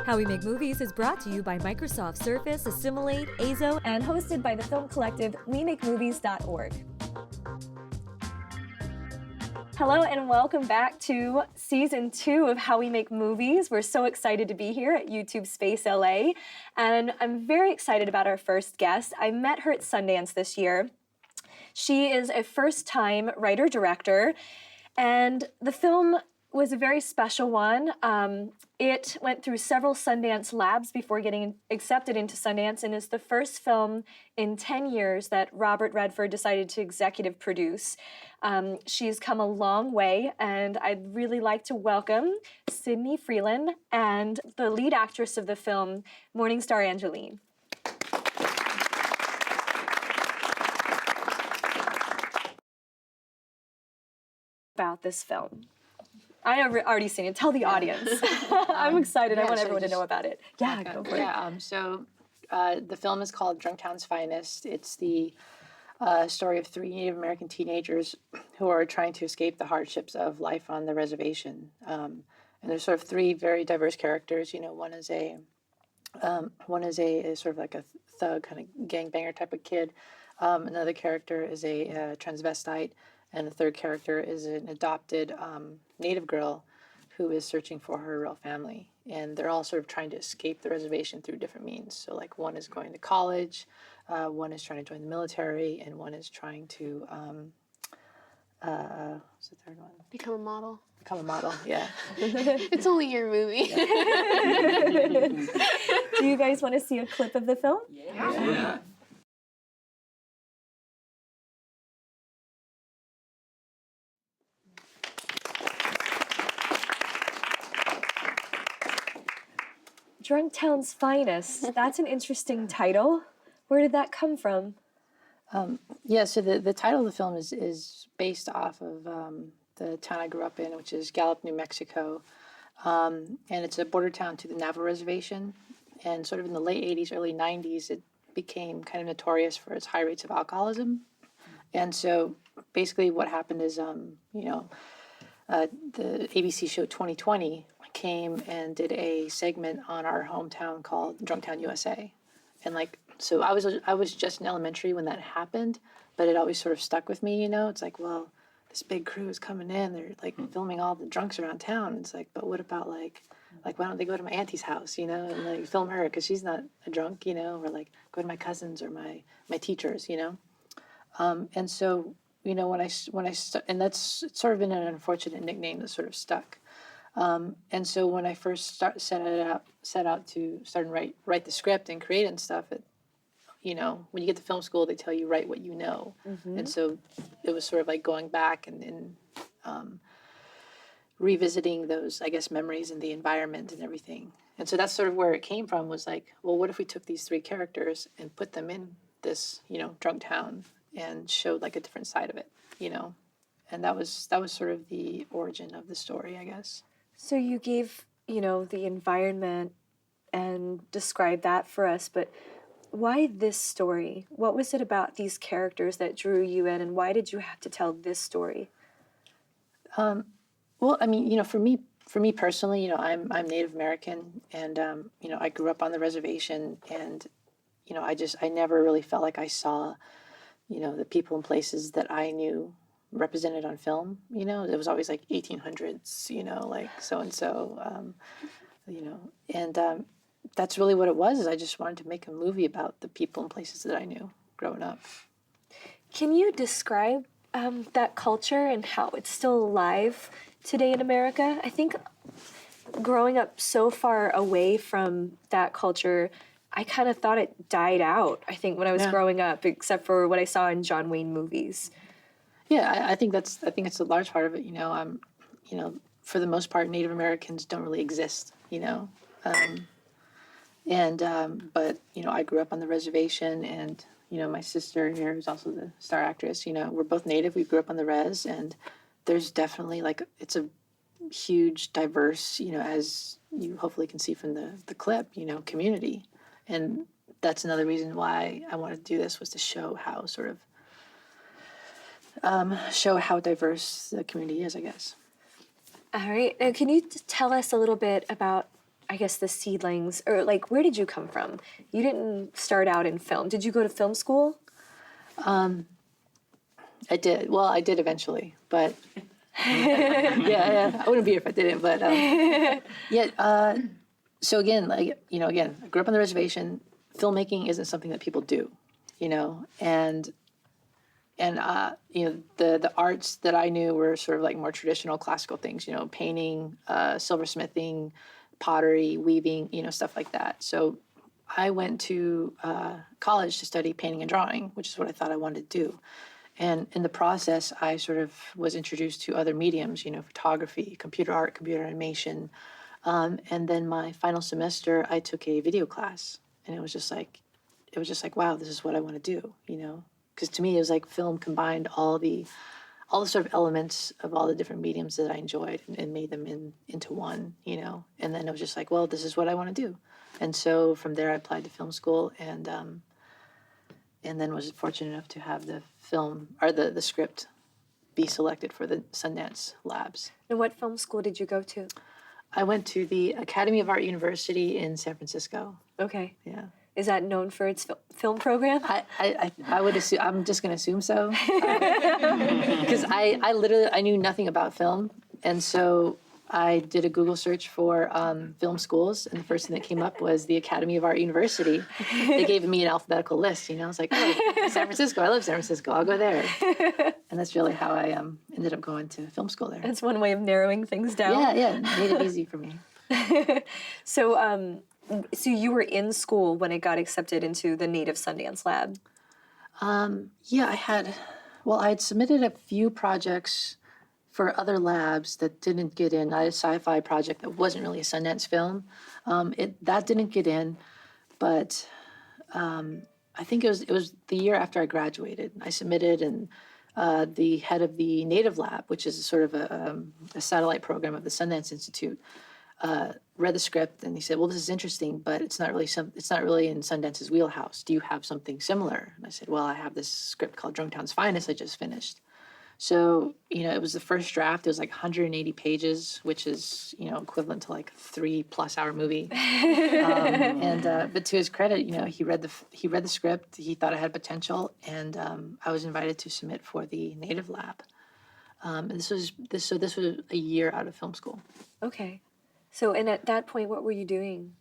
How We Make Movies is brought to you by Microsoft Surface, Assimilate, Azo, and hosted by the film collective WeMakeMovies.org. Hello and welcome back to Season 2 of How We Make Movies. We're so excited to be here at YouTube Space LA, and I'm very excited about our first guest. I met her at Sundance this year. She is a first-time writer-director, and the film was a very special one. It went through several Sundance Labs before getting accepted into Sundance, and is the first film in 10 years that Robert Redford decided to executive produce. She's come a long way, and I'd really like to welcome Sydney Freeland and the lead actress of the film, MorningStar Angeline. About this film. I have already seen it. Tell the audience. I'm excited. I want everyone to know about it. Yeah, go for it. So the film is called Drunktown's Finest. It's the story of three Native American teenagers who are trying to escape the hardships of life on the reservation. And there's sort of three very diverse characters. You know, one is a sort of like a thug, kind of gangbanger type of kid. Another character is a transvestite. And the third character is an adopted Native girl who is searching for her real family. And they're all sort of trying to escape the reservation through different means. So, like, one is going to college, one is trying to join the military, and one is trying to, what's the third one? Become a model. Become a model, yeah. It's only your movie. Do you guys want to see a clip of the film? Yeah. Drunktown's Finest. That's an interesting title. Where did that come from? So the title of the film is based off of the town I grew up in, which is Gallup, New Mexico. And it's a border town to the Navajo reservation. And sort of in the late 80s, early 90s, it became kind of notorious for its high rates of alcoholism. And so basically what happened is, the ABC show 2020 came and did a segment on our hometown called Drunktown, USA. And so I was just in elementary when that happened, but it always sort of stuck with me, you know? It's like, well, this big crew is coming in, they're like filming all the drunks around town. It's like, but what about like why don't they go to my auntie's house, you know, and like film her because she's not a drunk, you know, or like go to my cousins or my teachers, you know? And so, you know, and that's sort of been an unfortunate nickname that sort of stuck. And so when I first set out to start and write the script and create it and stuff, you know, when you get to film school, they tell you write what you know. Mm-hmm. And so it was sort of like going back and revisiting those, I guess, memories and the environment and everything. And so that's sort of where it came from, was like, well, what if we took these three characters and put them in this, you know, drunk town and showed like a different side of it, you know? And that was sort of the origin of the story, I guess. So you gave, you know, the environment and described that for us, but why this story? What was it about these characters that drew you in, and why did you have to tell this story? Well, I mean, you know, for me personally, you know, I'm Native American, and you know, I grew up on the reservation, and you know, I never really felt like I saw, you know, the people and places that I knew represented on film. You know, it was always like 1800s, you know, like so and so, you know, and that's really what it was. Is I just wanted to make a movie about the people and places that I knew growing up. Can you describe that culture and how it's still alive today in America? I think growing up so far away from that culture, I kind of thought it died out, I think, when I was growing up, except for what I saw in John Wayne movies. Yeah, I think it's a large part of it. You know, you know, for the most part, Native Americans don't really exist. You know, but you know, I grew up on the reservation, and you know, my sister here, who's also the star actress. You know, we're both Native. We grew up on the res, and there's definitely it's a huge, diverse. You know, as you hopefully can see from the clip. You know, community, and that's another reason why I wanted to do this, was to show how sort of. Show how diverse the community is, I guess. All right. Now, can you tell us a little bit about, I guess, the seedlings, or like, where did you come from? You didn't start out in film. Did you go to film school? I did. Well, I did eventually, but yeah, I wouldn't be here if I didn't. But so again, like again, I grew up on the reservation. Filmmaking isn't something that people do, and the arts that I knew were sort of like more traditional classical things, painting, silversmithing, pottery, weaving, stuff like that. So I went to college to study painting and drawing, which is what I thought I wanted to do. And in the process, I sort of was introduced to other mediums, photography, computer art, computer animation. And then my final semester, I took a video class, and it was just like, wow, this is what I want to do, Because to me, it was like film combined all the sort of elements of all the different mediums that I enjoyed and made them into one, And then it was just like, well, this is what I want to do. And so from there, I applied to film school, and then was fortunate enough to have the film or the script be selected for the Sundance Labs. And what film school did you go to? I went to the Academy of Art University in San Francisco. Okay. Yeah. Is that known for its film program? I would assume, I'm just going to assume so. Because I knew nothing about film. And so I did a Google search for film schools, and the first thing that came up was the Academy of Art University. They gave me an alphabetical list, I was like, oh, San Francisco, I love San Francisco, I'll go there. And that's really how I ended up going to film school there. That's one way of narrowing things down. Yeah, made it easy for me. So you were in school when it got accepted into the native Sundance Lab? Yeah, I had submitted a few projects for other labs that didn't get in. I had a sci-fi project that wasn't really a Sundance film. That didn't get in, but I think it was the year after I graduated. I submitted, and the head of the Native Lab, which is sort of a satellite program of the Sundance Institute, read the script, and he said, "Well, this is interesting, but it's not really in Sundance's wheelhouse. Do you have something similar?" And I said, "Well, I have this script called Drunktown's Finest I just finished." So, it was the first draft. It was like 180 pages, which is, equivalent to like a 3+ hour movie. But to his credit, he read the script. He thought it had potential, and I was invited to submit for the Native Lab. And this was a year out of film school. Okay. So, and at that point, what were you doing?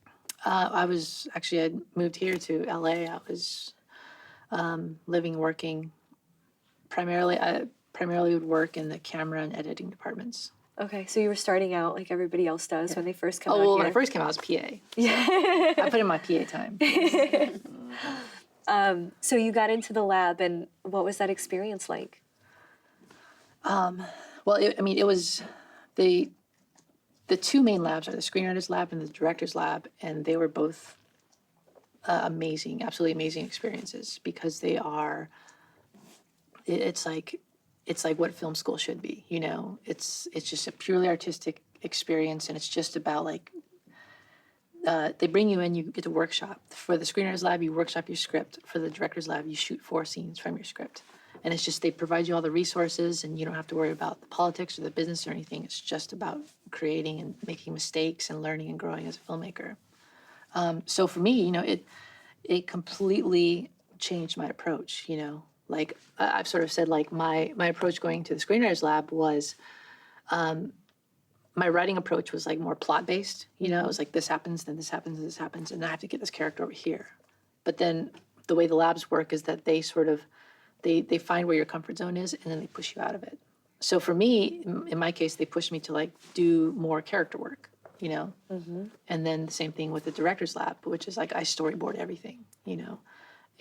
I moved here to LA. I was living, working, primarily would work in the camera and editing departments. Okay, so you were starting out like everybody else does when they first come out well, here. when I first came out, I was PA. Yeah. I put in my PA time. So you got into the lab, and what was that experience like? Well, it was the two main labs are the Screenwriters Lab and the Directors Lab, and they were both amazing, absolutely amazing experiences, because they are. It's like what film school should be, It's just a purely artistic experience, and it's just about they bring you in, you get to workshop. For the Screenwriters Lab, you workshop your script. For the Directors Lab, you shoot 4 scenes from your script. And it's just, they provide you all the resources, and you don't have to worry about the politics or the business or anything. It's just about creating and making mistakes and learning and growing as a filmmaker. So for me, it completely changed my approach, Like I've sort of said, like my approach going to the Screenwriters Lab was, my writing approach was like more plot-based. It was like this happens, then this happens, and this happens, and I have to get this character over here. But then the way the labs work is that they sort of, they find where your comfort zone is, and then they push you out of it. So for me, in my case, they pushed me to like do more character work, Mm-hmm. And then the same thing with the Directors Lab, which is like I storyboard everything,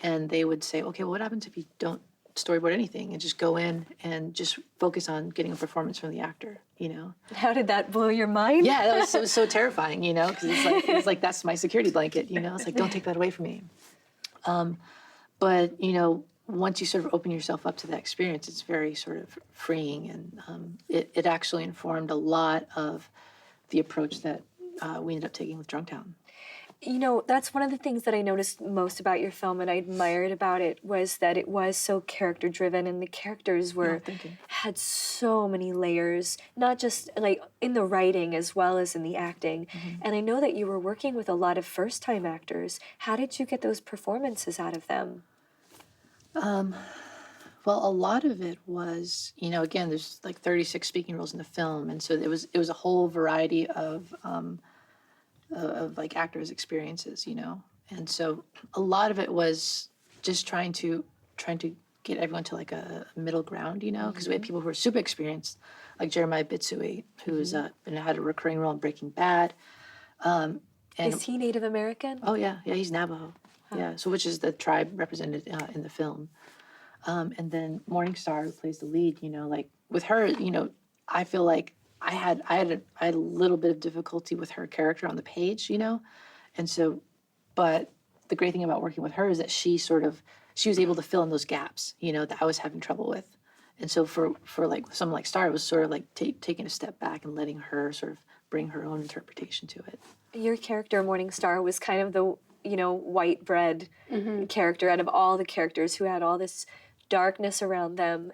And they would say, okay, well, what happens if you don't storyboard anything and just go in and just focus on getting a performance from the actor, How did that blow your mind? Yeah, it was so terrifying, because it's like that's my security blanket, It's like, don't take that away from me. But, once you sort of open yourself up to that experience, it's very sort of freeing, and it actually informed a lot of the approach that we ended up taking with Drunktown. You know, that's one of the things that I noticed most about your film and I admired about it was that it was so character driven and the characters were had so many layers, not just like in the writing as well as in the acting. And I know that you were working with a lot of first time actors. How did you get those performances out of them? Well, a lot of it was, again, there's like 36 speaking roles in the film, and so it was a whole variety of like actors' experiences, and so a lot of it was just trying to get everyone to like a middle ground, because we had people who were super experienced, like Jeremiah Bitsui, who's and had a recurring role in Breaking Bad. And Is he Native American? oh yeah, he's Navajo, yeah, so which is the tribe represented in the film. And then Morningstar, who plays the lead, like with her, I feel like I had a little bit of difficulty with her character on the page, and so, but the great thing about working with her is that she was able to fill in those gaps, that I was having trouble with, and so for like someone like Star, it was sort of like taking a step back and letting her sort of bring her own interpretation to it. Your character, Morningstar, was kind of the, white bread character out of all the characters who had all this darkness around them.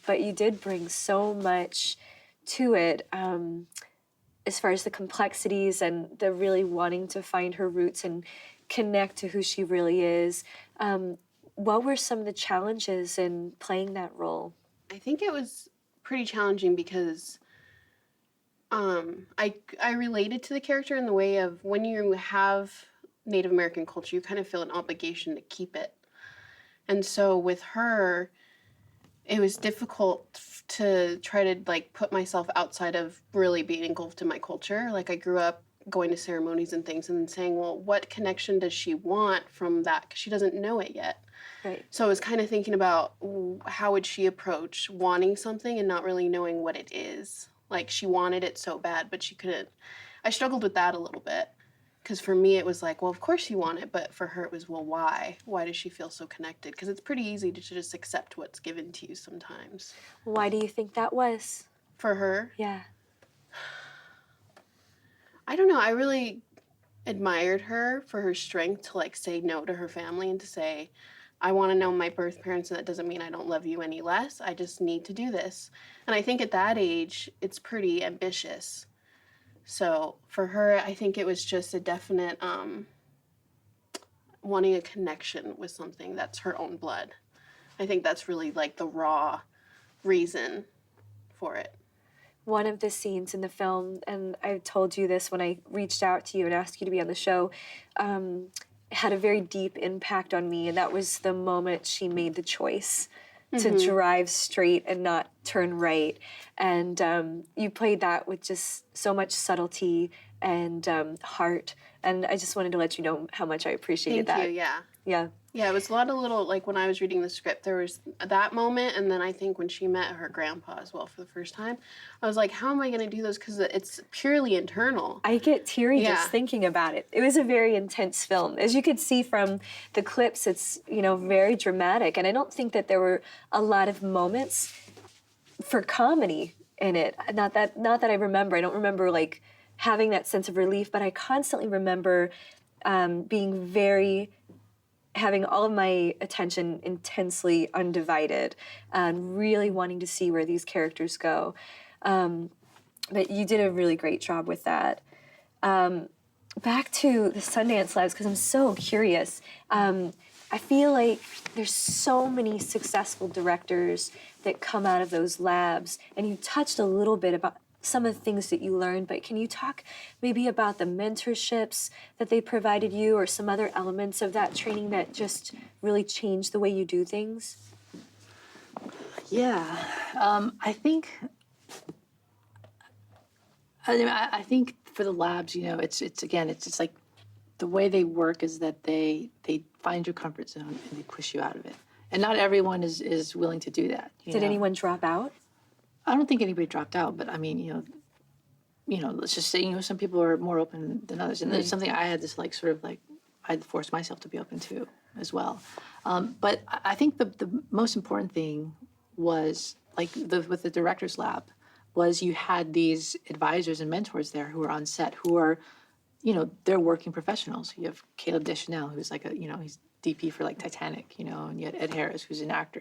But you did bring so much to it as far as the complexities and the really wanting to find her roots and connect to who she really is. What were some of the challenges in playing that role? I think it was pretty challenging because I related to the character in the way of when you have Native American culture, you kind of feel an obligation to keep it. And so with her, it was difficult to try to like put myself outside of really being engulfed in my culture. Like I grew up going to ceremonies and things and saying, well, what connection does she want from that? Because she doesn't know it yet. Right. So I was kind of thinking about how would she approach wanting something and not really knowing what it is. Like she wanted it so bad, but she couldn't. I struggled with that a little bit. Because for me, it was like, well, of course you want it. But for her, it was, well, why? Why does she feel so connected? Because it's pretty easy to just accept what's given to you sometimes. Why do you think that was? For her? Yeah. I don't know. I really admired her for her strength to like say no to her family and to say, I want to know my birth parents and that doesn't mean I don't love you any less. I just need to do this. And I think at that age, it's pretty ambitious. So for her, I think it was just a definite wanting a connection with something that's her own blood. I think that's really like the raw reason for it. One of the scenes in the film, and I told you this when I reached out to you and asked you to be on the show, had a very deep impact on me, and that was the moment she made the choice to drive straight and not turn right. And you played that with just so much subtlety and heart. And I just wanted to let you know how much I appreciated that. Thank you, yeah. Yeah. Yeah, it was a lot of little, like when I was reading the script, there was that moment, and then I think when she met her grandpa as well for the first time, I was like, how am I going to do this? Because it's purely internal. I get teary Yeah. just thinking about it. It was a very intense film. As you could see from the clips, it's, very dramatic. And I don't think that there were a lot of moments for comedy in it. Not that I remember. I don't remember like having that sense of relief, but I constantly remember having all of my attention intensely undivided and really wanting to see where these characters go. But you did a really great job with that. Back to the Sundance Labs, because I'm so curious. I feel like there's so many successful directors that come out of those labs, and you touched a little bit about some of the things that you learned, but can you talk maybe about the mentorships that they provided you or some other elements of that training that just really changed the way you do things? Yeah, I think for the labs, it's like the way they work is that they find your comfort zone and they push you out of it. And not everyone is willing to do that. Did anyone drop out? I don't think anybody dropped out, but I mean, let's just say, some people are more open than others. And there's something I had this I had to force myself to be open to as well. But I think the most important thing was with the director's lab was you had these advisors and mentors there who are on set who are they're working professionals. You have Caleb Deschanel, who's like he's DP for like Titanic, and you had Ed Harris, who's an actor,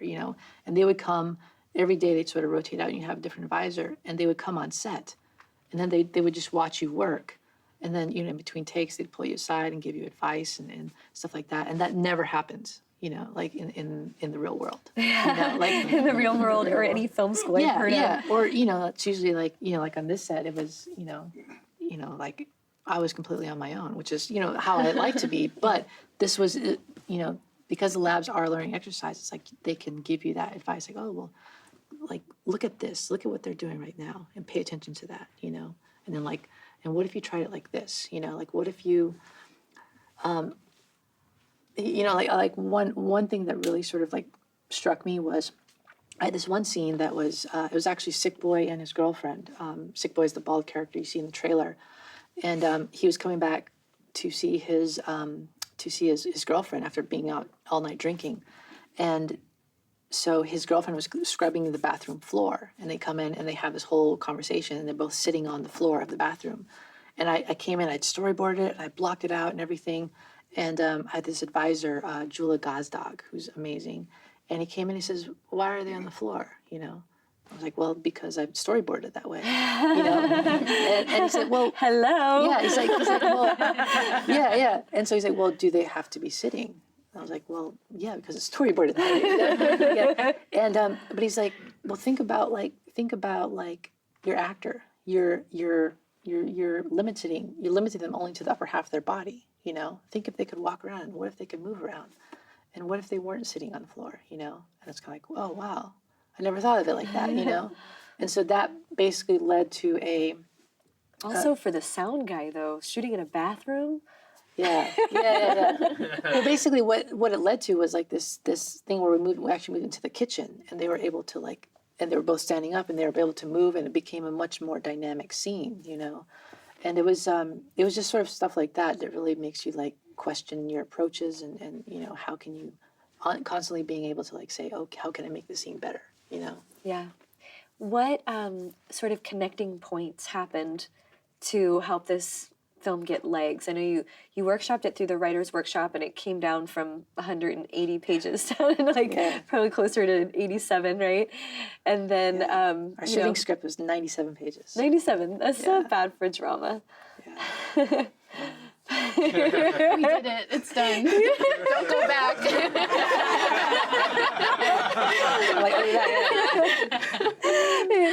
and they would come every day. They'd sort of rotate out, and you have a different advisor, and they would come on set, and then they would just watch you work, and then in between takes they'd pull you aside and give you advice and stuff like that, and that never happens, like in the real world, like in the real world or any film school I've heard of. or it's usually like like on this set it was like I was completely on my own, which is how I like to be, but this was because the labs are learning exercises, like they can give you that advice, like, oh well, like look at this, look at what they're doing right now and pay attention to that, and then like, and what if you tried it like this, like what if you like one thing that really sort of like struck me was I had this one scene that was it was actually Sick Boy and his girlfriend. Sick Boy is the bald character you see in the trailer, and he was coming back to see his girlfriend after being out all night drinking, and so his girlfriend was scrubbing the bathroom floor, and they come in and they have this whole conversation, and they're both sitting on the floor of the bathroom, and I came in, I'd storyboarded it, I blocked it out and everything, and I had this advisor, Jula Gazdag, who's amazing, and he came in and he says, "Why are they on the floor?" I was like, "Well, because I've storyboarded it that way." And he said, "Well, hello." Yeah, he's like, "Well, yeah." And so he's like, "Well, do they have to be sitting?" And I was like, "Well, yeah, because it's storyboarded that way." Yeah. And but he's like, "Well, think about like your actor. You're limiting them only to the upper half of their body. Think if they could walk around. What if they could move around? And what if they weren't sitting on the floor? And it's kind of like, oh wow, I never thought of it like that. And so that basically led to a. Also, for the sound guy though, shooting in a bathroom. Yeah. Well, basically, what it led to was like this thing where we actually moved into the kitchen, and they were able to and they were both standing up, and they were able to move, and it became a much more dynamic scene, And it was just sort of stuff like that really makes you like question your approaches, and how can you constantly being able to like say, oh, how can I make this scene better, Yeah. What sort of connecting points happened to help this film get legs? I know you workshopped it through the writer's workshop, and it came down from 180 pages down to probably closer to 87, right? And then our shooting script was 97 pages. 97. That's not bad for drama. Yeah. We did it. It's done. Don't go back.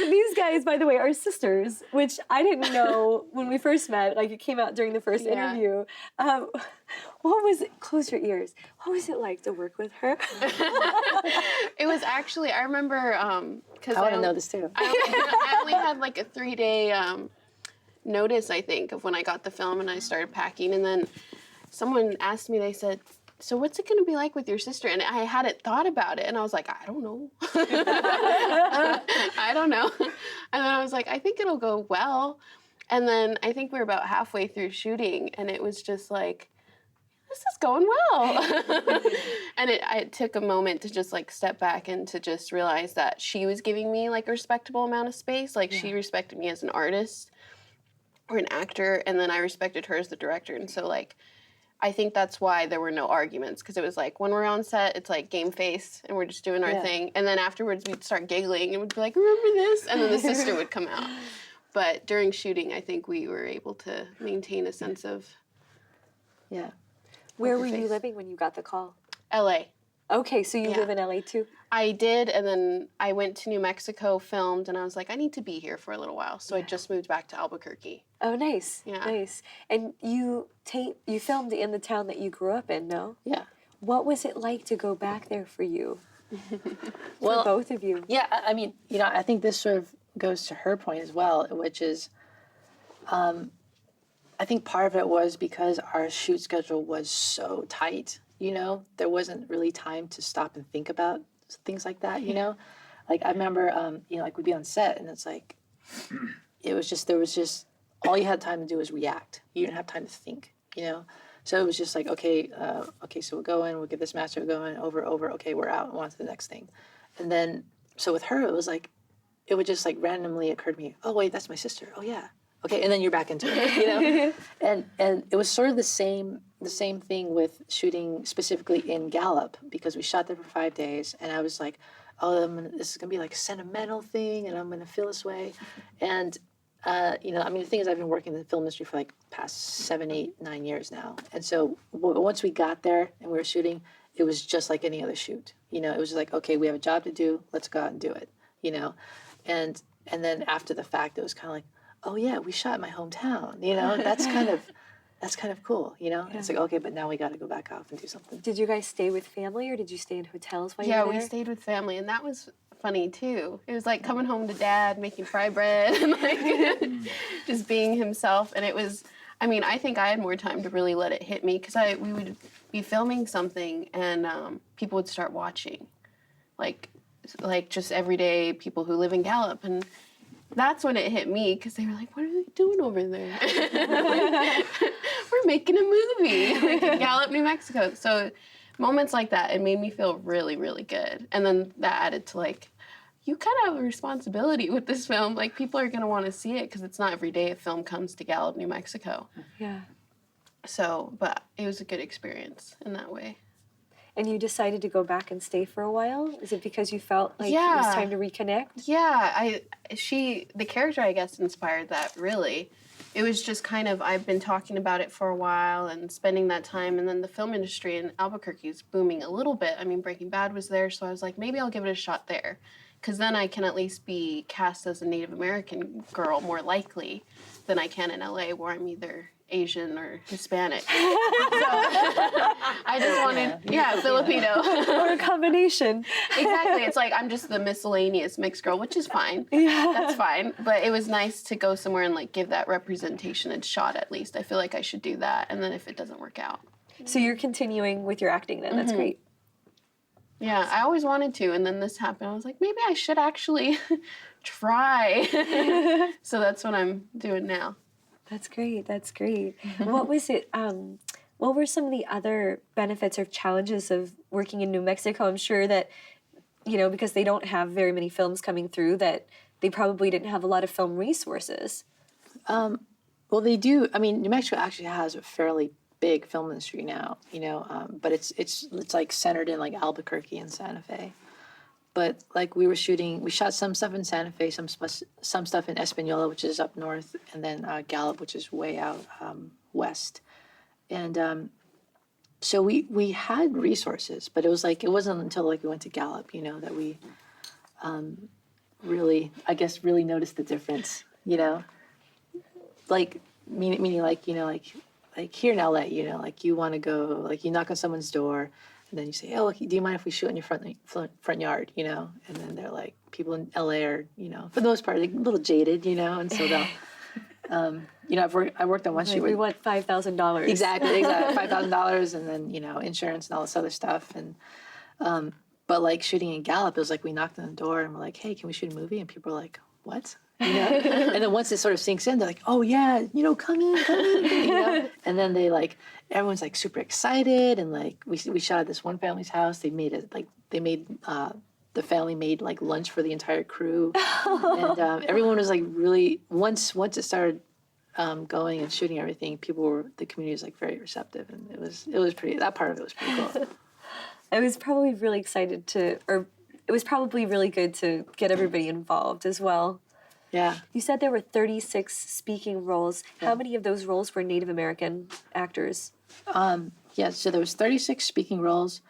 These guys, by the way, are sisters, which I didn't know when we first met. Like, it came out during the first interview. What was it? Close your ears. What was it like to work with her? It was actually, I remember, because I want to know this too. I only had like a 3-day notice, I think, of when I got the film and I started packing, and then someone asked me, they said, "So what's it going to be like with your sister?" And I hadn't thought about it, and I was like, I don't know. I don't know. And then I was like, I think it'll go well. And then I think we were about halfway through shooting, and it was just like, this is going well. And it took a moment to just like step back and to just realize that she was giving me like a respectable amount of space. Like she respected me as an artist or an actor, and then I respected her as the director. And so like, I think that's why there were no arguments, because it was like, when we're on set, it's like game face, and we're just doing our thing. And then afterwards, we'd start giggling, and we'd be like, remember this? And then the sister would come out. But during shooting, I think we were able to maintain a sense of... Yeah. Where were you living when you got the call? LA. Okay, so you live in LA too? I did, and then I went to New Mexico, filmed, and I was like, I need to be here for a little while. So I just moved back to Albuquerque. Oh, nice. Yeah. Nice. And you filmed in the town that you grew up in, no? Yeah. What was it like to go back there for you? Well, for both of you? Yeah, I mean, I think this sort of goes to her point as well, which is, I think part of it was because our shoot schedule was so tight, there wasn't really time to stop and think about things like that, Like, I remember, like, we'd be on set, and it's like, there was just, all you had time to do was react. You didn't have time to think, So it was just like, okay, so we'll go in, we'll get this master going, over, okay, we're out, and on to the next thing. And then, so with her, it was like, it would just like randomly occur to me, oh wait, that's my sister. Oh yeah. okay, and then you're back into it, you know? And it was sort of the same thing with shooting specifically in Gallup, because we shot there for 5 days, and I was like, oh, this is gonna be like a sentimental thing, and I'm gonna feel this way. And you know, I mean, the thing is, I've been working in the film industry for like past 7, 8, 9 years now. And so once we got there and we were shooting, it was just like any other shoot. You know, it was just like, okay, we have a job to do, let's go out and do it, you know? And then after the fact, it was kind of like, oh yeah, we shot in my hometown, you know? That's kind of cool, you know? Yeah. It's like, okay, but now we got to go back off and do something. Did you guys stay with family, or did you stay in hotels while you Yeah, were there? we stayed with family, and that was funny too. It was like coming home to dad, making fry bread, and like just being himself. And it was, I mean, I think I had more time to really let it hit me, because we would be filming something and people would start watching, like just everyday people who live in Gallup, and that's when it hit me, because they were like, what are they doing over there? We're making a movie, like in Gallup, New Mexico. So moments like that, it made me feel really, really good. And then that added to like, you kind of have a responsibility with this film. Like, people are going to want to see it, because it's not every day a film comes to Gallup, New Mexico. Yeah. So, but it was a good experience in that way. And you decided to go back and stay for a while? Is it because you felt like it was time to reconnect? Yeah, the character, I guess, inspired that, really. It was just kind of, I've been talking about it for a while and spending that time, and then the film industry in Albuquerque is booming a little bit. I mean, Breaking Bad was there, so I was like, maybe I'll give it a shot there, because then I can at least be cast as a Native American girl more likely than I can in LA, where I'm either Asian or Hispanic. So I just wanted, Filipino. Or a combination. Exactly. It's like, I'm just the miscellaneous mixed girl, which is fine. Yeah. That's fine. But it was nice to go somewhere and like give that representation a shot, at least. I feel like I should do that. And then if it doesn't work out. So you're continuing with your acting then. That's great. Yeah, I always wanted to. And then this happened. I was like, maybe I should actually try. So that's what I'm doing now. That's great. That's great. What was it? What were some of the other benefits or challenges of working in New Mexico? I'm sure that, you know, because they don't have very many films coming through, that they probably didn't have a lot of film resources. Well, they do. I mean, New Mexico actually has a fairly big film industry now, you know, but it's like centered in like Albuquerque and Santa Fe. But like we shot some stuff in Santa Fe, some stuff in Espanola, which is up north, and then Gallup, which is way out west. And so we had resources, but it wasn't until like we went to Gallup, you know, that we really noticed the difference, you know, like meaning like, you know, like here in LA, you know, like you want to go, like you knock on someone's door. And then you say, oh, do you mind if we shoot in your front yard, you know? And then they're like, people in LA are, you know, for the most part, like, a little jaded, you know? And so they'll, you know, I worked on one shoot. We want $5,000. Exactly, $5,000, and then, you know, insurance and all this other stuff. And, but like shooting in Gallup, it was like we knocked on the door and we're like, hey, can we shoot a movie? And people were like, what? You know? And then once it sort of sinks in, they're like, oh yeah, you know, come in, you know? And then everyone's like super excited, and like we shot at this one family's house. The family made like lunch for the entire crew, and everyone was like really, once it started going and shooting everything, the community was like very receptive, and it was pretty, that part of it was pretty cool. I was probably really it was probably really good to get everybody involved as well. Yeah. You said there were 36 speaking roles. Yeah. How many of those roles were Native American actors? Yeah, so there was 36 speaking roles.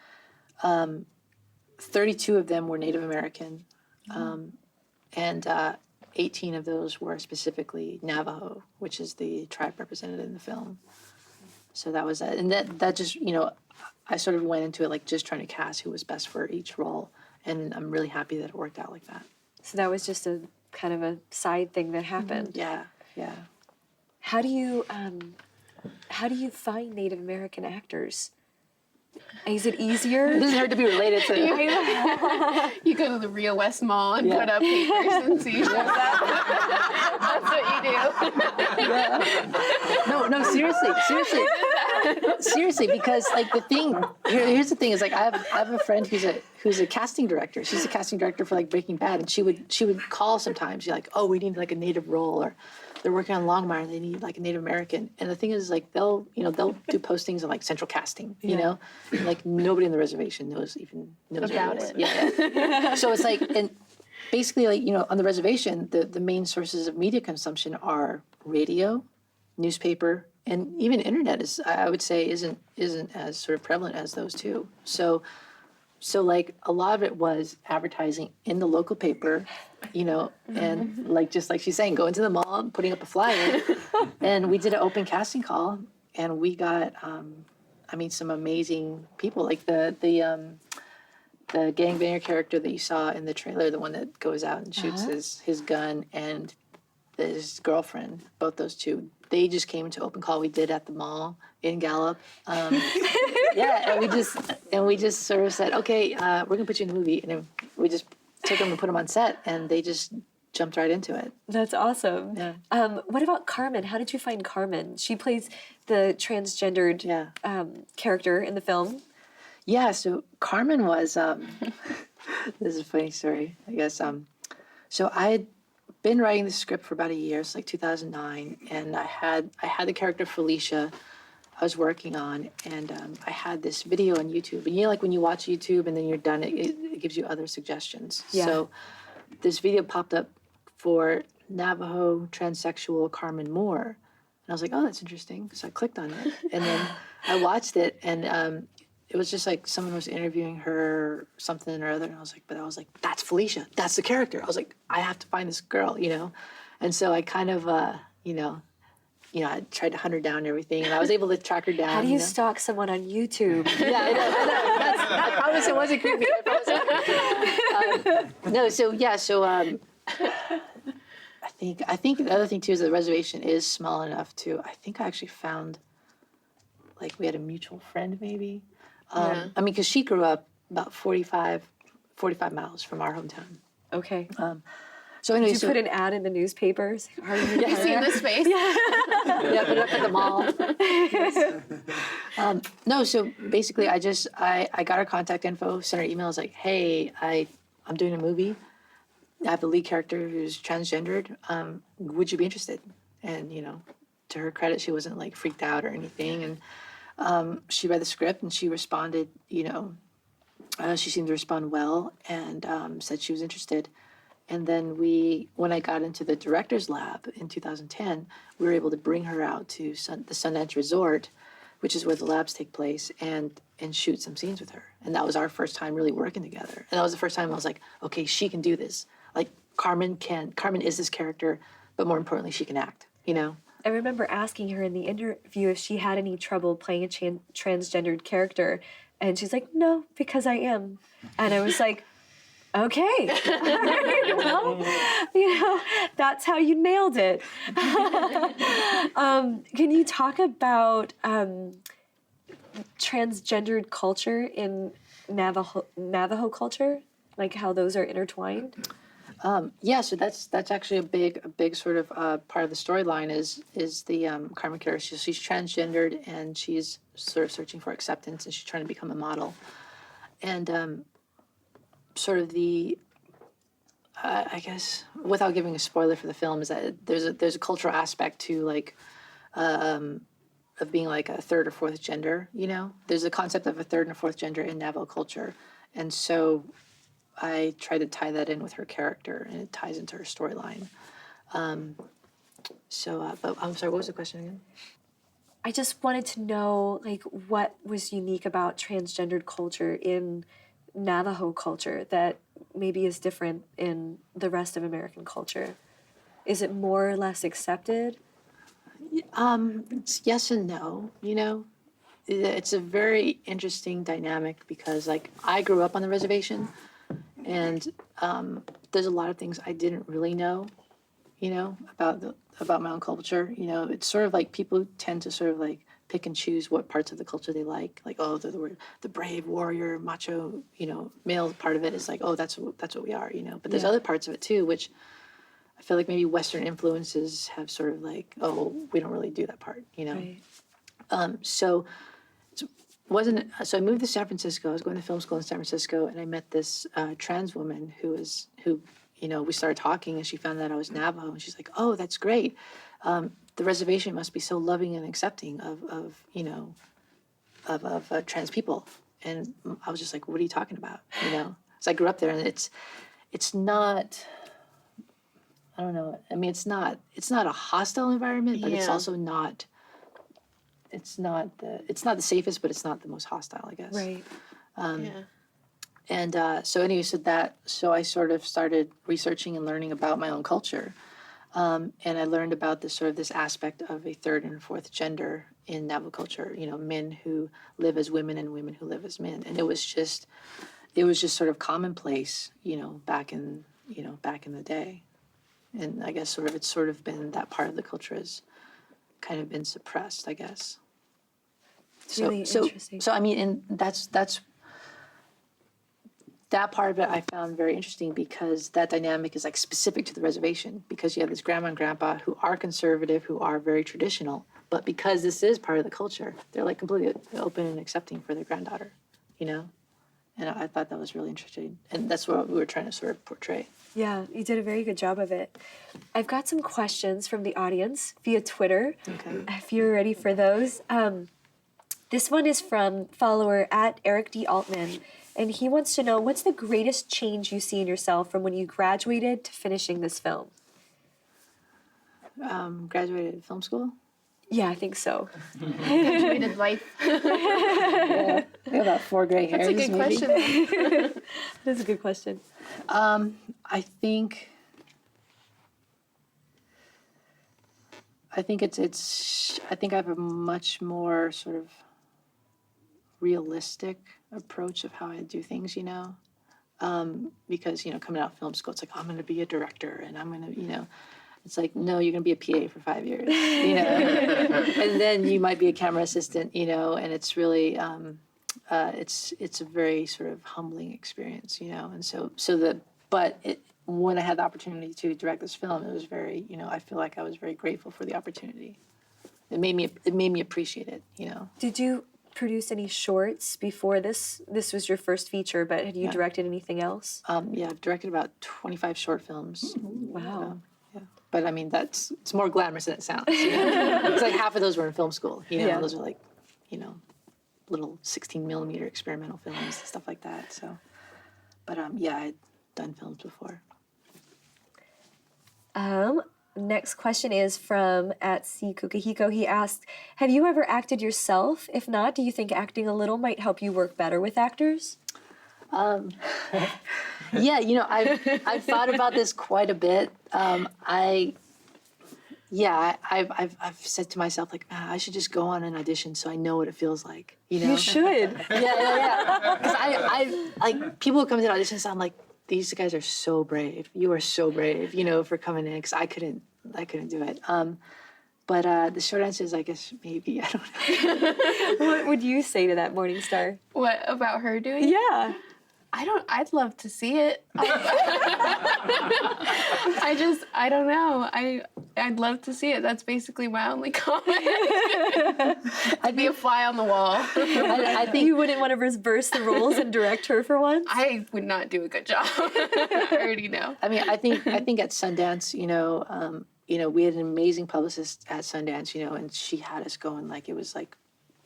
32 of them were Native American, and 18 of those were specifically Navajo, which is the tribe represented in the film. So that was it. And that just, you know, I sort of went into it like just trying to cast who was best for each role, and I'm really happy that it worked out like that. So that was just a kind of a side thing that happened. Yeah, yeah. How do you find Native American actors? Is it easier? It doesn't have to be related to You go to the Rio West Mall and put up papers and see. That's what you do. No, No, seriously, because like here's the thing is like I have a friend who's a casting director. She's a casting director for like Breaking Bad, and she would call sometimes. You're like, oh, we need like a native role, or they're working on Longmire and they need like a Native American. And the thing is like they'll do postings on like central casting, you know, and, like nobody on the reservation knows About what it. Yeah. So it's like, and basically like, you know, on the reservation, the main sources of media consumption are radio, newspaper, and even internet is, I would say, isn't as sort of prevalent as those two. So like a lot of it was advertising in the local paper, you know, and like just like she's saying, going to the mall and putting up a flyer. And we did an open casting call, and we got, some amazing people. Like the gangbanger character that you saw in the trailer, the one that goes out and shoots his gun, and his girlfriend, both those two, they just came into open call we did at the mall in Gallup. Yeah, and we just sort of said, okay, we're gonna put you in the movie, and then we just took them and put them on set, and they just jumped right into it. That's awesome. Yeah. What about Carmen? How did you find Carmen? She plays the transgendered character in the film. Yeah, so Carmen was, this is a funny story, I guess. So I had been writing the script for about a year, it's like 2009, and I had the character Felicia I was working on, and I had this video on YouTube. And you know, like when you watch YouTube and then you're done, it gives you other suggestions. Yeah. So this video popped up for Navajo transsexual Carmen Moore. And I was like, oh, that's interesting. So I clicked on it, and then I watched it, and it was just like someone was interviewing her something or other, and I was like, that's Felicia, that's the character. I was like, I have to find this girl, you know? And so I kind of, I tried to hunt her down and everything, and I was able to track her down. How do you stalk someone on YouTube? Yeah, I know. I promise it wasn't creepy. I think the other thing too is the reservation is small enough to, I think I actually found, like we had a mutual friend maybe. Because she grew up about 45 miles from our hometown. Okay. So anyway, Did you put an ad in the newspapers? Have you seen this space? Yeah, put it up at the mall. No, so basically I got her contact info, sent her email. I was like, hey, I'm doing a movie. I have a lead character who's transgendered. Would you be interested? And, you know, to her credit, she wasn't like freaked out or anything. And she read the script and she responded, you know, she seemed to respond well, and said she was interested. And then when I got into the director's lab in 2010, we were able to bring her out to the Sundance Resort, which is where the labs take place, and shoot some scenes with her. And that was our first time really working together. And that was the first time I was like, okay, she can do this. Like Carmen is this character, but more importantly, she can act, you know? I remember asking her in the interview if she had any trouble playing a transgendered character, and she's like, no, because I am. And I was like, okay, you know, that's how you nailed it. Can you talk about transgendered culture in Navajo culture, like how those are intertwined? So that's actually a big sort of part of the storyline is the Carmen character. She's transgendered and she's sort of searching for acceptance, and she's trying to become a model. And sort of I guess without giving a spoiler for the film, is that there's a cultural aspect to like of being like a third or fourth gender. You know, there's a concept of a third and a fourth gender in Navajo culture, and so I tried to tie that in with her character, and it ties into her storyline. But I'm sorry, what was the question again? I just wanted to know, like, what was unique about transgendered culture in Navajo culture that maybe is different in the rest of American culture? Is it more or less accepted? It's yes and no, you know. It's a very interesting dynamic because, like, I grew up on the reservation, and there's a lot of things I didn't really know, you know, about my own culture. You know, it's sort of like people tend to sort of like pick and choose what parts of the culture they like. Like, oh, the brave warrior, macho, you know, male part of it is like, oh, that's what we are, you know. But there's other parts of it too, which I feel like maybe Western influences have sort of like, oh, we don't really do that part, you know. Right. So I moved to San Francisco. I was going to film school in San Francisco, and I met this trans woman who we started talking, and she found out I was Navajo, and she's like, oh, that's great. The reservation must be so loving and accepting of trans people. And I was just like, what are you talking about? You know, so I grew up there, and it's not, I don't know. I mean, it's not a hostile environment, but it's also not. It's not the safest, but it's not the most hostile, I guess. Right. And so I sort of started researching and learning about my own culture. And I learned about this aspect of a third and fourth gender in Navajo culture, you know, men who live as women and women who live as men. And it was just sort of commonplace, you know, back in the day. And I guess it's sort of been, that part of the culture has kind of been suppressed, I guess. Really interesting. So I mean, and that's that part of it I found very interesting, because that dynamic is like specific to the reservation, because you have this grandma and grandpa who are conservative, who are very traditional, but because this is part of the culture, they're like completely open and accepting for their granddaughter, you know? And I thought that was really interesting. And that's what we were trying to sort of portray. Yeah, you did a very good job of it. I've got some questions from the audience via Twitter, if you're ready for those. This one is from follower at Eric D. Altman, and he wants to know, what's the greatest change you see in yourself from when you graduated to finishing this film? Graduated film school? Yeah, I think so. Graduated life. Yeah, I have about 4 gray hairs. That's a good question. That's a good question. I think I have a much more sort of realistic approach of how I do things, you know, because, you know, coming out of film school, it's like, I'm going to be a director, and I'm going to, you know, it's like, no, you're going to be a PA for 5 years, you know, and then you might be a camera assistant, you know, and it's really, it's a very sort of humbling experience, you know, and when I had the opportunity to direct this film, it was very, you know, I feel like I was very grateful for the opportunity. It made me appreciate it, you know. Did you produce any shorts before this? This was your first feature, but had you directed anything else? Yeah, I've directed about 25 short films. Wow. Yeah, but I mean, it's more glamorous than it sounds. You know? It's like half of those were in film school. You know, Yeah. those are like, you know, little 16mm experimental films and stuff like that. So, but yeah, I'd done films before. Next question is from at C Kukahiko. He asked, have you ever acted yourself? If not, do you think acting a little might help you work better with actors? Yeah, you know, I've thought about this quite a bit. I've said to myself, like, I should just go on an audition so I know what it feels like. You know, You should. Yeah. Because I like, people who come to auditions, I'm like, these guys are so brave. You are so brave, you know, for coming in, because I couldn't do it. But the short answer is, I guess, maybe, I don't know. What would you say to that, Morningstar? What about her doing? Yeah. I'd love to see it. I don't know. I'd love to see it. That's basically my only comment. I'd be a fly on the wall. I think you wouldn't want to reverse the roles and direct her for once? I would not do a good job. I already know. I mean, I think at Sundance, you know, we had an amazing publicist at Sundance, you know, and she had us going like it was like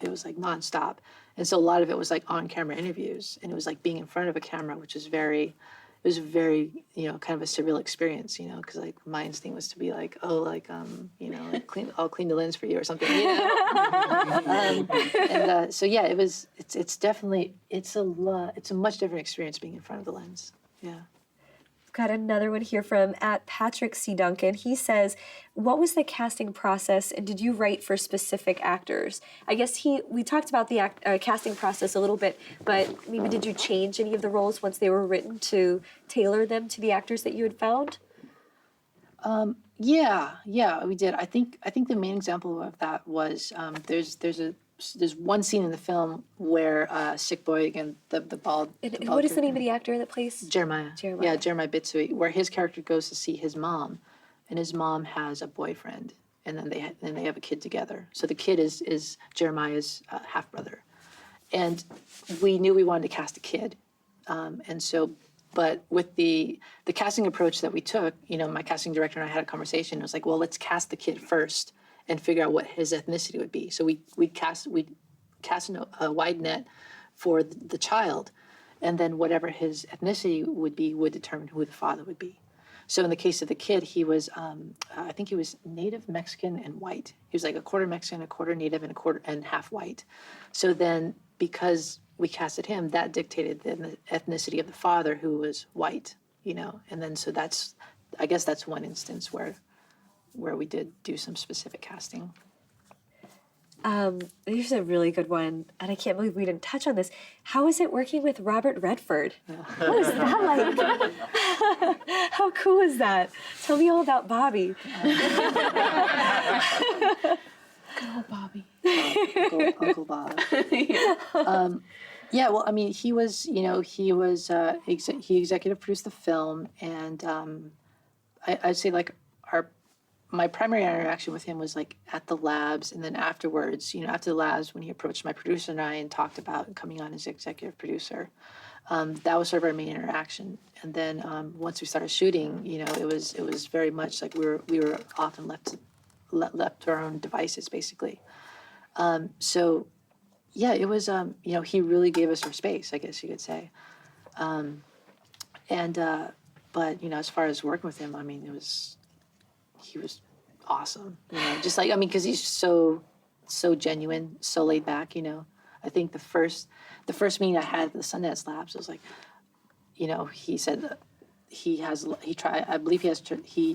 nonstop. And so a lot of it was like on-camera interviews, and it was like being in front of a camera, which is very, you know, kind of a surreal experience, you know, because like my instinct was to be like, oh, like, you know, like I'll clean the lens for you or something, you know. So yeah, it's definitely, it's a much different experience being in front of the lens. Yeah. Got another one here from at Patrick C. Duncan. He says, what was the casting process, and did you write for specific actors? I guess we talked about the casting process a little bit, but maybe did you change any of the roles once they were written to tailor them to the actors that you had found? Yeah, we did. I think the main example of that was there's one scene in the film where Sick Boy, again, the bald. And what is the name of the actor that plays? Jeremiah. Yeah, Jeremiah Bitsui, where his character goes to see his mom, and his mom has a boyfriend, and then they have a kid together. So the kid is Jeremiah's half brother, and we knew we wanted to cast a kid, and so. But with the casting approach that we took, my casting director and I had a conversation. It was like, well, let's cast the kid first and figure out what his ethnicity would be. So we cast a wide net for the child, and then whatever his ethnicity would be would determine who the father would be. So in the case of the kid, he was, I think he was Native Mexican and white. He was like a quarter Mexican, a quarter Native, and half white. So then, because we casted him, that dictated the ethnicity of the father, who was white. And then so I guess that's one instance where we did do some specific casting. Here's a really good one, and I can't believe we didn't touch on this. How was it working with Robert Redford? What was that like? How cool is that? Tell me all about Bobby. Good old Bobby. Uncle Bob. Yeah, well, I mean, he executive produced the film, and I'd say like my primary interaction with him was like at the labs, and then afterwards, after the labs, when he approached my producer and I and talked about coming on as executive producer, that was sort of our main interaction. And then once we started shooting, it was very much like we were often left to our own devices, basically. So yeah, it was he really gave us our space, I guess you could say. But as far as working with him, I mean, he was awesome, just like, because he's so genuine, so laid back, I think the first meeting I had at the Sundance Labs was like, he said he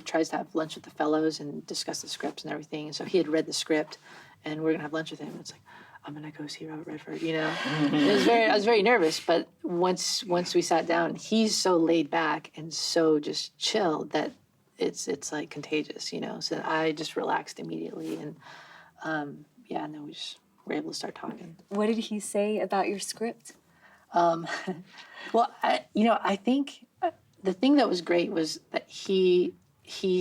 tries to have lunch with the fellows and discuss the scripts and everything. And so he had read the script, and we're gonna have lunch with him. It's like, I'm gonna go see Robert Redford, I was very nervous, but once we sat down, he's so laid back and so just chill that it's like contagious, So I just relaxed immediately, and and then we just were able to start talking. What did he say about your script? Well, I think the thing that was great was that he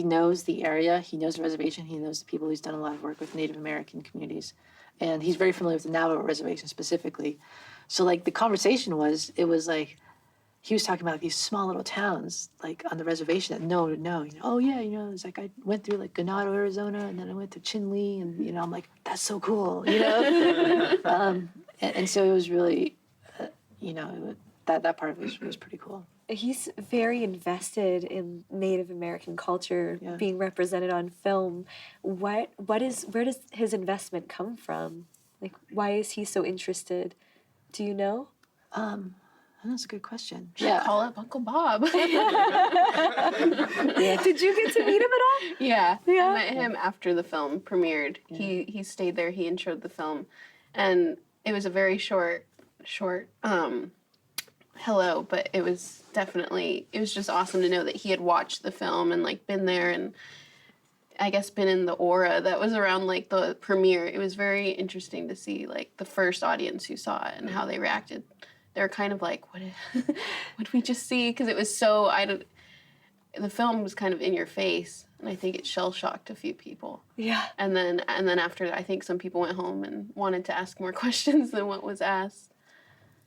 knows the area, he knows the reservation, he knows the people. He's done a lot of work with Native American communities, and he's very familiar with the Navajo reservation specifically. So like the conversation was like, he was talking about these small little towns like on the reservation that no one would know. Oh yeah, it's like I went through like Ganado, Arizona, and then I went to Chinle, and I'm like, that's so cool, and so it was really, that part of it was pretty cool. He's very invested in Native American culture being represented on film. Where does his investment come from? Like, why is he so interested? Do you know? That's a good question. Yeah. Call up Uncle Bob. Did you get to meet him at all? Yeah. I met him after the film premiered. Yeah. He stayed there. He introed the film, and it was a very short hello, but it was just awesome to know that he had watched the film and like been there, and I guess been in the aura that was around like the premiere. It was very interesting to see like the first audience who saw it and how they reacted. They were kind of like, what did we just see? Because it was so, the film was kind of in your face, and I think it shell-shocked a few people. Yeah. And then after that, I think some people went home and wanted to ask more questions than what was asked.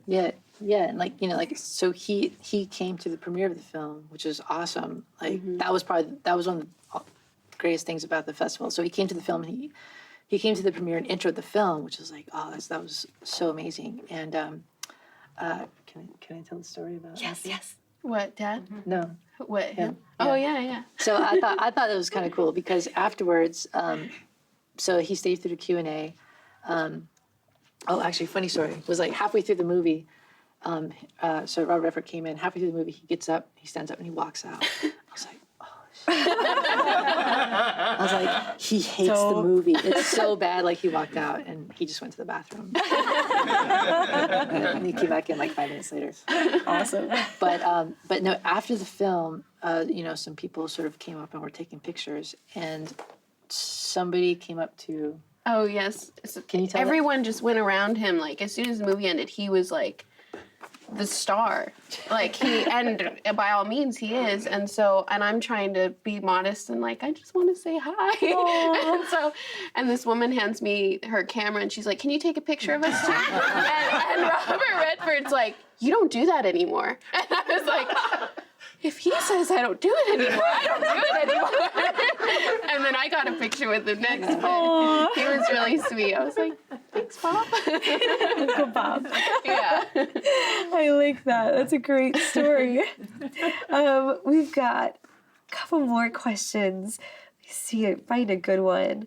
Yeah, and so he came to the premiere of the film, which was awesome. Like that was one of the greatest things about the festival. So he came to the film, and he came to the premiere and introed the film, which was like, that was so amazing. And can I tell the story about? Yes. What, Dad? No. What, him? Yeah. Oh yeah. So I thought it was kind of cool because afterwards, so he stayed through the Q&A. Actually, funny story. It was like halfway through the movie. So Robert Redford came in. Halfway through the movie, he stands up, and he walks out. I was like, oh shit. I was like, he hates the movie. It's so bad. Like he walked out, and he just went to the bathroom. And he came back in like 5 minutes later. Awesome. But no. After the film, some people sort of came up and were taking pictures, and somebody came up to. Oh yes. Can you tell? Everyone just went around him. Like as soon as the movie ended, he was like the star. Like and by all means he is. And I'm trying to be modest and like, I just want to say hi. and this woman hands me her camera and she's like, can you take a picture of us too? and Robert Redford's like, you don't do that anymore. And I was like, if he says I don't do it anymore, I don't do it anymore. And then I got a picture with him next. But he was really sweet. I was like, thanks, Bob. Uncle Bob. Yeah. I like that. That's a great story. We've got a couple more questions. Let's see, find a good one.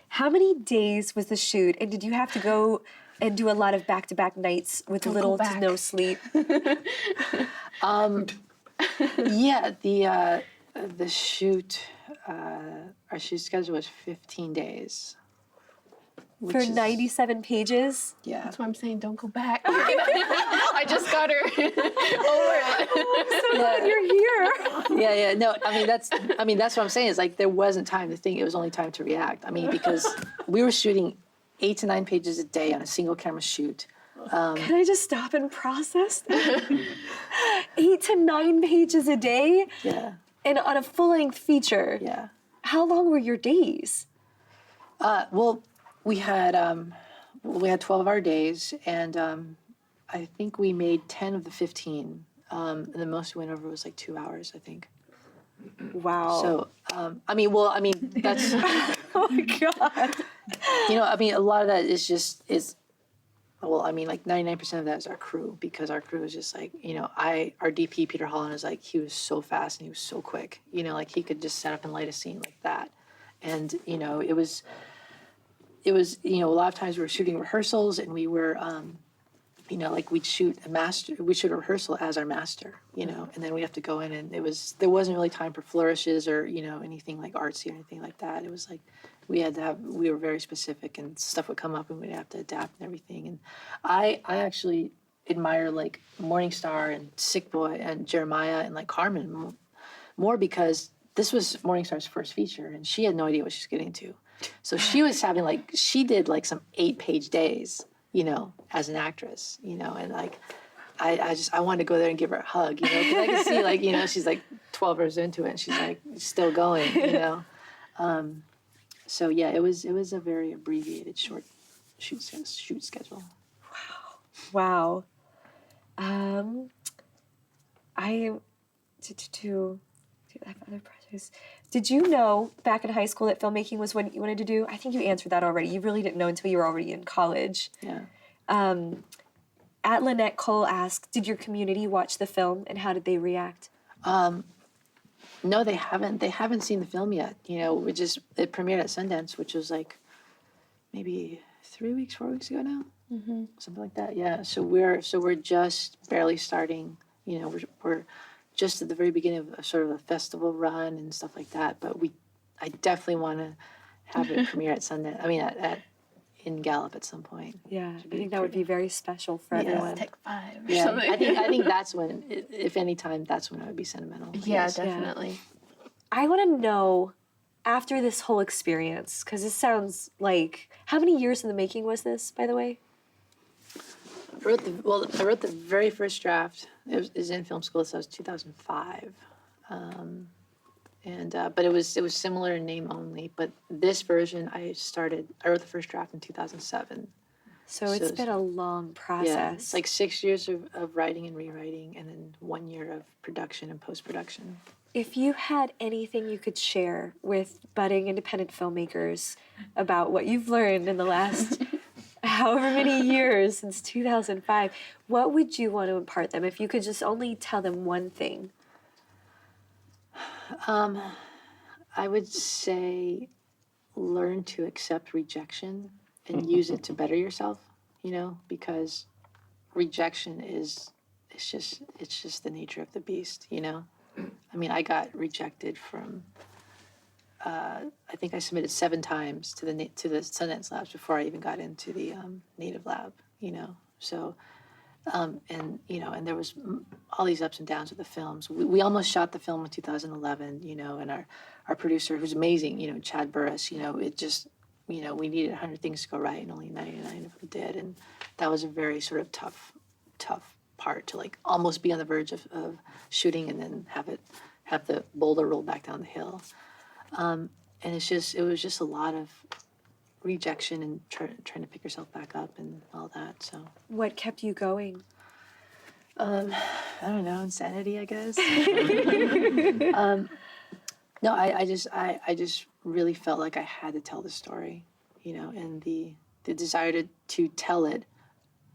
How many days was the shoot, and did you have to go and do a lot of back-to-back nights with little to no sleep? Yeah, the shoot, our shoot schedule was 15 days. For 97 pages? Yeah. That's why I'm saying don't go back. I just got her over it. You're here. Yeah. No, I mean, that's what I'm saying is like there wasn't time to think. It was only time to react. I mean, because we were shooting 8 to 9 pages a day on a single camera shoot. Can I just stop and process that? 8 to 9 pages a day? Yeah. And on a full-length feature? Yeah. How long were your days? Well, we had 12-hour days, and I think we made 10 of the 15. And the most we went over was like 2 hours, I think. Wow. So, that's, Oh my God. a lot of that is like 99% of that is our crew, because our crew is just like, our DP, Peter Holland, is like, he was so fast and he was so quick, like he could just set up and light a scene like that. And, it was, a lot of times we were shooting rehearsals and we were, we'd shoot a rehearsal as our master, and then we have to go in and there wasn't really time for flourishes or, anything like artsy or anything like that. It was like, we were very specific and stuff would come up and we'd have to adapt and everything. And I actually admire like MorningStar and Sick Boy and Jeremiah and like Carmen more because this was MorningStar's first feature and she had no idea what she was getting into. So she was having she did like some 8-page days, as an actress, and like, I wanted to go there and give her a hug, because I could see she's like 12 hours into it and she's like still going, So yeah, it was a very abbreviated short shoot schedule. Wow. I do have other projects. Did you know back in high school that filmmaking was what you wanted to do? I think you answered that already. You really didn't know until you were already in college. Yeah. At Lynette Cole asked, did your community watch the film and how did they react? No, they haven't. They haven't seen the film yet. It premiered at Sundance, which was like maybe 4 weeks ago now, something like that. Yeah. So we're just barely starting. We're just at the very beginning of a sort of a festival run and stuff like that. But I definitely want to have it premiere at Sundance. I mean, in Gallup at some point. Yeah, I think that would be very special for everyone. Take 5 or Yeah, something. I think that's when, if any time, that's when I would be sentimental. Yeah, Yes. definitely. I want to know, after this whole experience, because this sounds like, how many years in the making was this, by the way? I wrote the very first draft. It was in film school, so it was 2005. But it was similar in name only. But this version, I wrote the first draft in 2007. So it's been a long process. Yeah, it's like 6 years of writing and rewriting, and then 1 year of production and post-production. If you had anything you could share with budding independent filmmakers about what you've learned in the last however many years since 2005, what would you want to impart them if you could just only tell them one thing? I would say learn to accept rejection and use it to better yourself, because rejection it's just the nature of the beast, I mean, I got rejected from, I think I submitted 7 times to the Sundance Labs before I even got into the Native Lab, so, and there was all these ups and downs with the films. We almost shot the film in 2011, and our producer, who's amazing, Chad Burris, it just, we needed 100 things to go right and only 99 of them did. And that was a very sort of tough tough part to like almost be on the verge of shooting and then have the boulder roll back down the hill. And it was just a lot of rejection and trying to pick yourself back up and all that. So What kept you going? I don't know, insanity, I guess. No, I just really felt like I had to tell the story, you know, and the desire to tell it,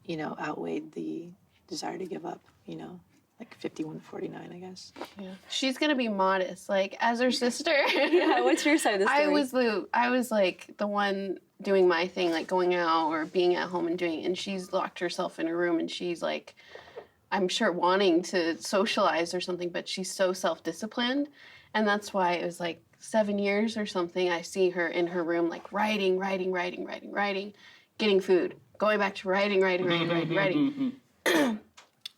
you know, outweighed the desire to give up, you know, like 51-49, I guess. Yeah. She's gonna be modest, like as her sister. Yeah, what's your side of the story? I was like the one doing my thing, like going out or being at home and doing it, and she's locked herself in her room and she's like, I'm sure wanting to socialize or something, but she's so self-disciplined. And that's why it was like 7 years or something, I see her in her room, like writing, getting food, going back to writing.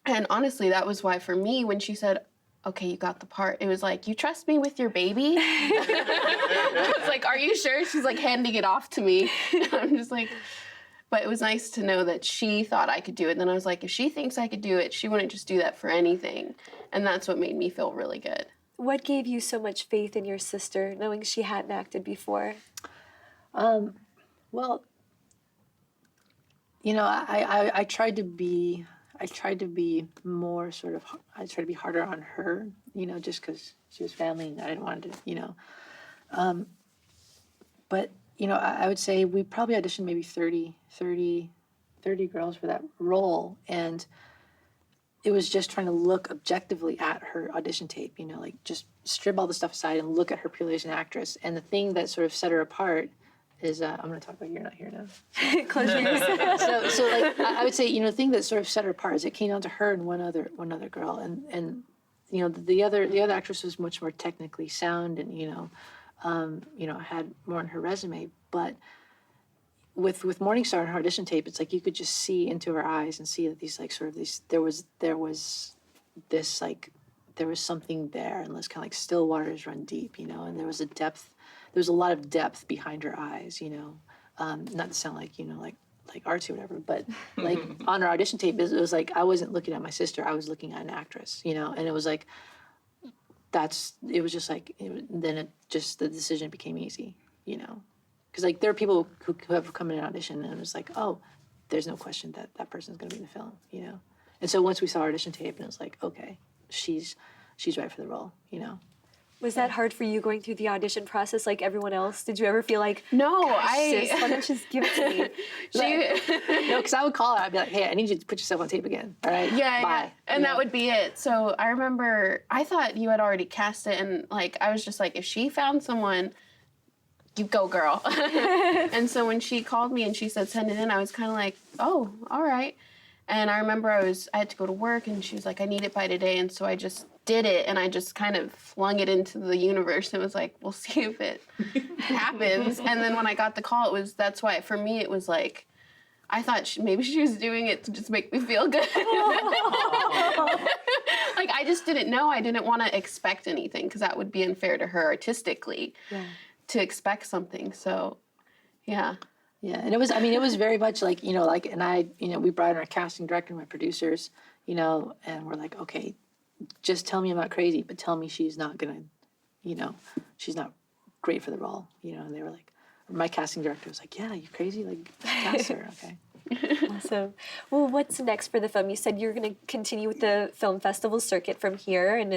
And honestly, that was why for me, when she said, okay, you got the part, it was like, you trust me with your baby? I was like, are you sure? She's like handing it off to me. I'm just like, but it was nice to know that she thought I could do it. And then I was like, if she thinks I could do it, she wouldn't just do that for anything. And that's what made me feel really good. What gave you so much faith in your sister, knowing she hadn't acted before? Well, you know, I tried to be more sort of, I tried to be harder on her, you know, just because she was family and I didn't want to, you know. But, you know, I would say we probably auditioned maybe 30 girls for that role. And it was just trying to look objectively at her audition tape, you know, like just strip all the stuff aside and look at her purely as an actress. And the thing that sort of set her apart is, I'm going to talk about You're Not Here Now. Close your ears. So like, I would say, you know, the thing that sort of set her apart is it came down to her and one other girl. And you know, the other actress was much more technically sound and, you know, had more on her resume. But with MorningStar and her audition tape, it's like you could just see into her eyes and see that these like sort of these there was this like there was something there, and it's kind of like still waters run deep, you know, and there was a lot of depth behind her eyes, you know, not to sound like, you know, like artsy or whatever, but like on her audition tape, it was like I wasn't looking at my sister, I was looking at an actress, you know, and it was like then the decision became easy, you know. Because like there are people who have come in an audition and it was like, oh, there's no question that person's going to be in the film, you know. And so once we saw our audition tape, and it was like, okay, she's right for the role, you know. Was that hard for you going through the audition process like everyone else? Did you ever feel like, No, sis, why don't you just give it to me? No, because I would call her. I'd be like, hey, I need you to put yourself on tape again. All right? Yeah, bye. yeah. And that would be it. So I remember I thought you had already cast it, and like I was just like, if she found someone, you go, girl. And so when she called me and she said send it in, I was kind of like, oh, all right. And I remember I had to go to work, and she was like, I need it by today. And so I just did it, and I just kind of flung it into the universe and was like, we'll see if it happens. And then when I got the call, that's why for me it was like, I thought maybe she was doing it to just make me feel good. Like I just didn't know. I didn't want to expect anything because that would be unfair to her artistically to expect something. So, yeah. Yeah, and it was very much like, you know, like, and I, you know, we brought in our casting director and my producers, you know, and we're like, okay, just tell me I'm not crazy, but tell me she's not gonna, you know, she's not great for the role, you know. And they were like, my casting director was like, yeah, you crazy? Like, cast her, okay. Awesome. Well, what's next for the film? You said you're going to continue with the film festival circuit from here, and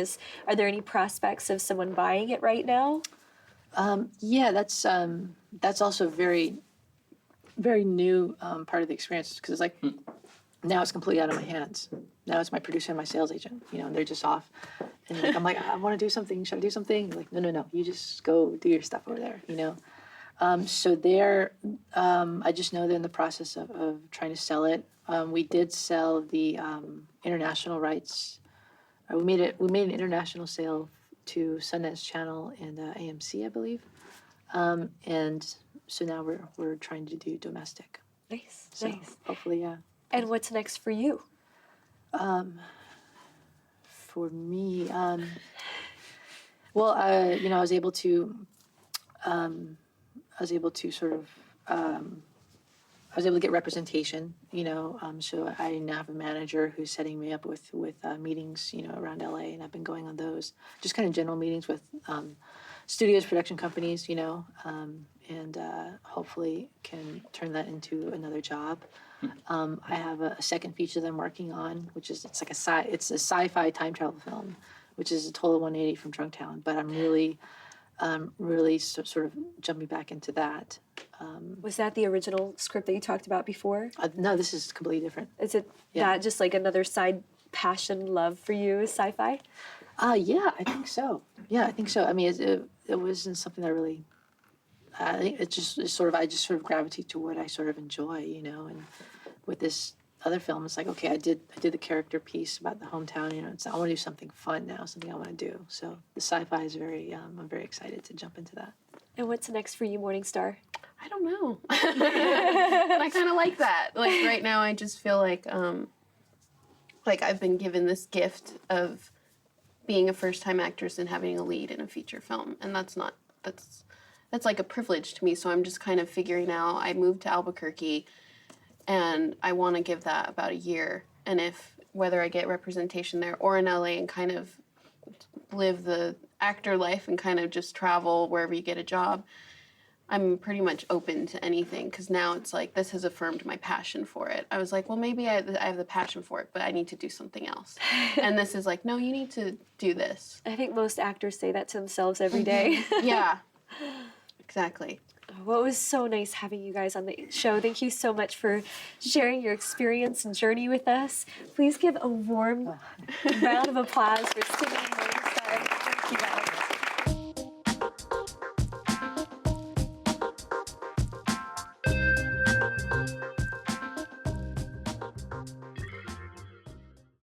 are there any prospects of someone buying it right now? Yeah, that's also very, very new part of the experience, because it's like now it's completely out of my hands. Now it's my producer and my sales agent, you know, and they're just off. And like, I'm like, I want to do something. Should I do something? Like, no, you just go do your stuff over there, you know. So I just know they're in the process of trying to sell it. We did sell the international rights. We made an international sale to Sundance Channel and AMC, I believe. And so now we're trying to do domestic. Nice, So nice. hopefully, yeah. And what's next for you? For me, you know, I was able to sort of was able to get representation, so I now have a manager who's setting me up with meetings, around LA, and I've been going on those, just kind of general meetings with studios, production companies, and hopefully can turn that into another job. I have a second feature that I'm working on, which is it's a sci-fi time travel film, which is a total 180 from Drunktown. But I'm really sort of jumping back into that. Was that the original script that you talked about before? No, this is completely different. Is it that just like another side passion, love for you is sci-fi? Yeah, I think so. Yeah, I think so. I mean, it wasn't something that really. I think I just sort of gravitate to what I sort of enjoy, and with this other film, it's like, okay, I did the character piece about the hometown, I want to do something fun now, something I want to do. So the sci-fi is I'm very excited to jump into that. And what's next for you, Morningstar? I don't know. But I kind of like that. Like right now, I just feel like I've been given this gift of being a first-time actress and having a lead in a feature film, and that's like a privilege to me. So I'm just kind of figuring out. I moved to Albuquerque, and I want to give that about a year. And whether I get representation there or in LA and kind of live the actor life and kind of just travel wherever you get a job, I'm pretty much open to anything, because now it's like this has affirmed my passion for it. I was like, well, maybe I have the passion for it, but I need to do something else. And this is like, no, you need to do this. I think most actors say that to themselves every day. Yeah, exactly. Well, it was so nice having you guys on the show. Thank you so much for sharing your experience and journey with us. Please give a warm round of applause for Sydney.